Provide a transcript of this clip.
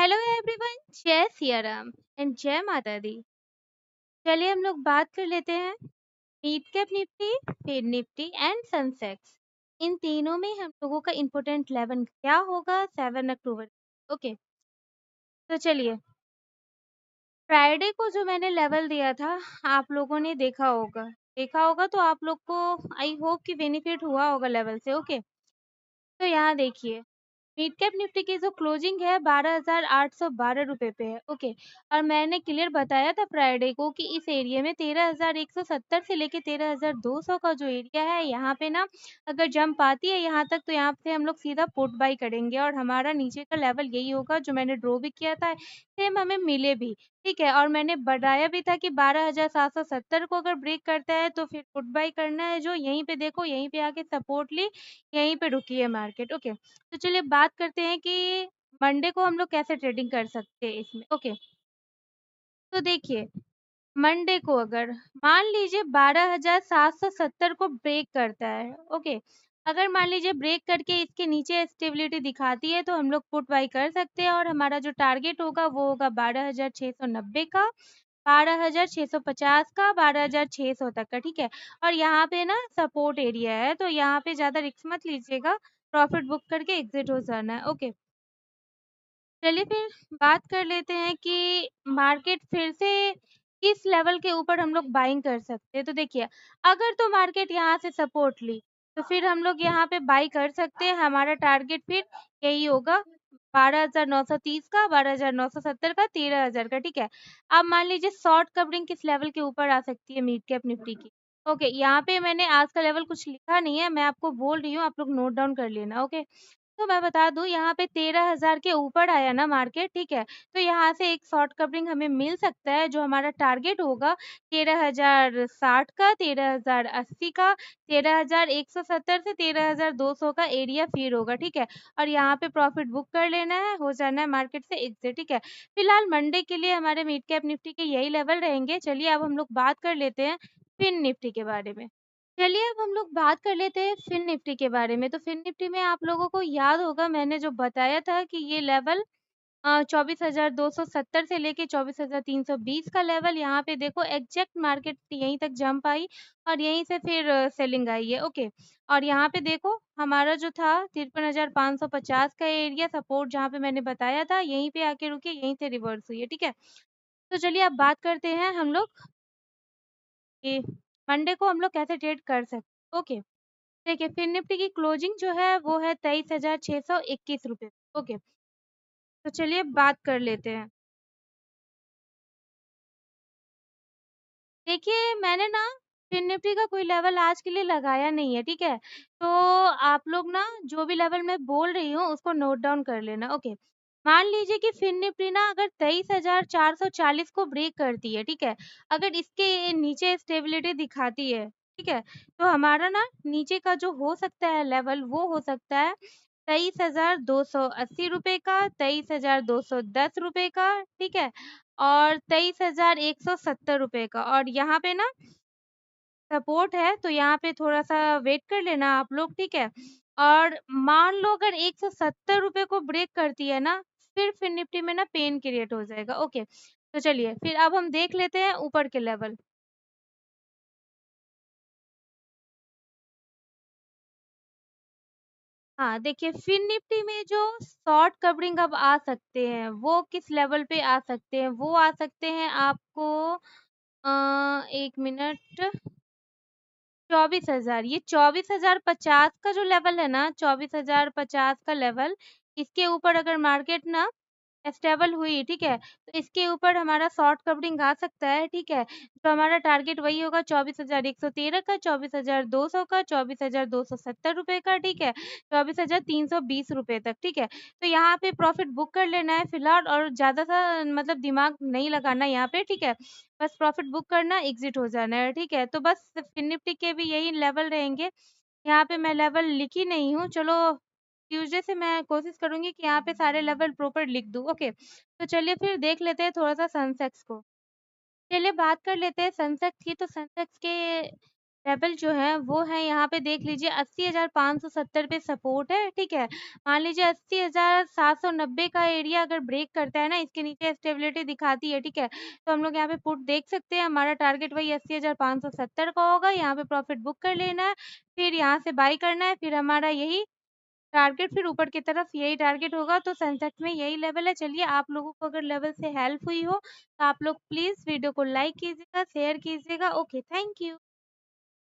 Hello everyone, जय Siya Ram and जय माता दी। चलिए हम लोग बात कर लेते हैं मिड कैप निफ्टी, फिर निफ्टी एंड सेंसेक्स। इन तीनों में हम लोगों का इम्पोर्टेंट लेवल क्या होगा 7 अक्टूबर। ओके, तो चलिए फ्राइडे को जो मैंने लेवल दिया था आप लोगों ने देखा होगा तो आप लोग को आई होप कि बेनिफिट हुआ होगा लेवल से। ओके, तो यहाँ देखिए मिड कैप निफ्टी की जो क्लोजिंग है 12,812 रुपए पे है। ओके, और मैंने क्लियर बताया था फ्राइडे को कि इस एरिया में 13,170 से लेके 13,200 का जो एरिया है यहाँ पे ना अगर जंप आती है यहाँ तक तो यहाँ पे हम लोग सीधा पुट बाई करेंगे और हमारा नीचे का लेवल यही होगा जो मैंने ड्रॉ भी किया था, सेम हमें मिले भी। ठीक है, और मैंने बताया भी था कि 12,770 को अगर ब्रेक करता है तो फिर पुट बाई करना है, जो यहीं पे देखो यहीं पे आके सपोर्ट ली, यहीं पे रुकी है मार्केट। ओके, तो चलिए बात करते हैं कि मंडे को हम लोग कैसे ट्रेडिंग कर सकते हैं इसमें। ओके, तो देखिए मंडे को अगर मान लीजिए 12,770 को ब्रेक करता है। ओके, अगर मान लीजिए ब्रेक करके इसके नीचे स्टेबिलिटी दिखाती है तो हम लोग पुट बाई कर सकते हैं और हमारा जो टारगेट होगा वो होगा 12,690 का, 12,650 का, 12,600 तक का। ठीक है, और यहाँ पे ना सपोर्ट एरिया है तो यहाँ पे ज़्यादा रिस्क मत लीजिएगा, प्रॉफिट बुक करके एग्जिट हो जाना है। ओके, चलिए फिर बात कर लेते हैं कि मार्केट फिर से किस लेवल के ऊपर हम लोग बाइंग कर सकते हैं। तो देखिए अगर तो मार्केट यहाँ से सपोर्ट ली तो फिर हम लोग यहाँ पे बाई कर सकते हैं। हमारा टारगेट फिर यही होगा 12,930 का, 12,970 का, 13,000 का। ठीक है, अब मान लीजिए शॉर्ट कवरिंग किस लेवल के ऊपर आ सकती है मिड कैप निफ्टी की। ओके, यहाँ पे मैंने आज का लेवल कुछ लिखा नहीं है, मैं आपको बोल रही हूँ, आप लोग नोट डाउन कर लेना। ओके, तो मैं बता दूँ यहाँ पे 13,000 के ऊपर आया ना मार्केट। ठीक है, तो यहाँ से एक शॉर्ट कवरिंग हमें मिल सकता है जो हमारा टारगेट होगा 13,060 का, 13,080 का, 13,170 से 13,200 का एरिया फिर होगा। ठीक है, और यहाँ पे प्रॉफिट बुक कर लेना है, हो जाना है मार्केट से एग्जिट। ठीक है, फिलहाल मंडे के लिए हमारे मिड कैप निफ्टी के यही लेवल रहेंगे। चलिए अब हम लोग बात कर लेते हैं फिन निफ्टी के बारे में। चलिए अब हम लोग बात कर लेते हैं फिन निफ्टी के बारे में। तो फिन निफ्टी में आप लोगों को याद होगा मैंने जो बताया था कि ये लेवल 24,270 से लेके 24,320 का लेवल, यहाँ पे देखो एग्जैक्ट मार्केट यहीं तक जंप आई और यहीं से फिर सेलिंग आई है। ओके, और यहाँ पे देखो हमारा जो था 53,550 का एरिया सपोर्ट जहाँ पे मैंने बताया था यहीं पे आके रुकी, यहीं से रिवर्स हुई है। ठीक है, तो चलिए अब बात करते हैं हम लोग कि मंडे को हम लोग कैसे ट्रेड कर सकते। ओके, देखिए फिन निफ्टी की क्लोजिंग जो है वो है 23,621 रुपये। ओके, तो चलिए बात कर लेते हैं। देखिए मैंने ना फिन निफ्टी का कोई लेवल आज के लिए लगाया नहीं है। ठीक है, तो आप लोग ना जो भी लेवल मैं बोल रही हूँ उसको नोट डाउन कर लेना। ओके, मान लीजिए कि फिन निफ्टी ना अगर 23,440 को ब्रेक करती है। ठीक है, अगर इसके नीचे स्टेबिलिटी दिखाती है, ठीक है, तो हमारा ना नीचे का जो हो सकता है लेवल वो हो सकता है 23,280 का, 23,210 का। ठीक है, और 23,170 का, और यहाँ पे ना सपोर्ट है तो यहाँ पे थोड़ा-सा वेट कर लेना आप लोग। ठीक है, और मान लो अगर 170 रुपए को ब्रेक करती है ना, फिर निफ्टी में ना पेन क्रिएट हो जाएगा। ओके, तो चलिए फिर अब हम देख लेते हैं ऊपर के लेवल। हाँ, देखिए फिन निफ्टी में जो शॉर्ट कवरिंग अब आ सकते हैं, वो किस लेवल पे आ सकते हैं? वो आ सकते हैं आपको 1 मिनट, 24,000। ये 24,050 का जो लेवल है ना, 24,050 का लेवल, इसके ऊपर अगर मार्केट ना स्टेबल हुई, ठीक है, तो इसके ऊपर हमारा शॉर्ट कवरिंग आ सकता है। ठीक है, तो हमारा टारगेट वही होगा 24,113 का, 24,200 का, 24,270 रुपए का। ठीक है, 24,320 रुपए तक। ठीक है, तो यहाँ पे प्रॉफिट बुक कर लेना है फिलहाल, और ज़्यादा सा मतलब दिमाग नहीं लगाना यहाँ पे। ठीक है, बस प्रॉफिट बुक करना, एग्जिट हो जाना है। ठीक है, तो बस फिन निफ्टी के भी यही लेवल रहेंगे। यहाँ पे मैं लेवल लिखी नहीं हूँ, चलो ट्यूसडे से मैं कोशिश करूँगी कि यहाँ पे सारे लेवल प्रॉपर लिख दूँ। ओके, तो चलिए फिर देख लेते हैं थोड़ा-सा सेंसेक्स को। चलिए बात कर लेते हैं सेंसेक्स की। तो सेंसेक्स के लेवल जो है वो है यहाँ पे देख लीजिए 80,570 पे सपोर्ट है, ठीक है? मान लीजिए 80,790 का एरिया अगर ब्रेक करता है ना, इसके नीचे स्टेबिलिटी दिखाती है, ठीक है? तो हम लोग यहाँ पे पुट देख सकते हैं, हमारा टारगेट वही 80,570 का होगा, यहाँ पे प्रॉफिट बुक कर लेना है, फिर यहाँ से बाय करना है, फिर हमारा यही टारगेट फिर ऊपर की तरफ यही टारगेट होगा, तो सेंसेक्स में यही लेवल है। चलिए आप लोगों को अगर लेवल से हेल्प हुई हो, तो आप लोग प्लीज़ वीडियो को लाइक कीजिएगा, शेयर कीजिएगा। Okay, thank you.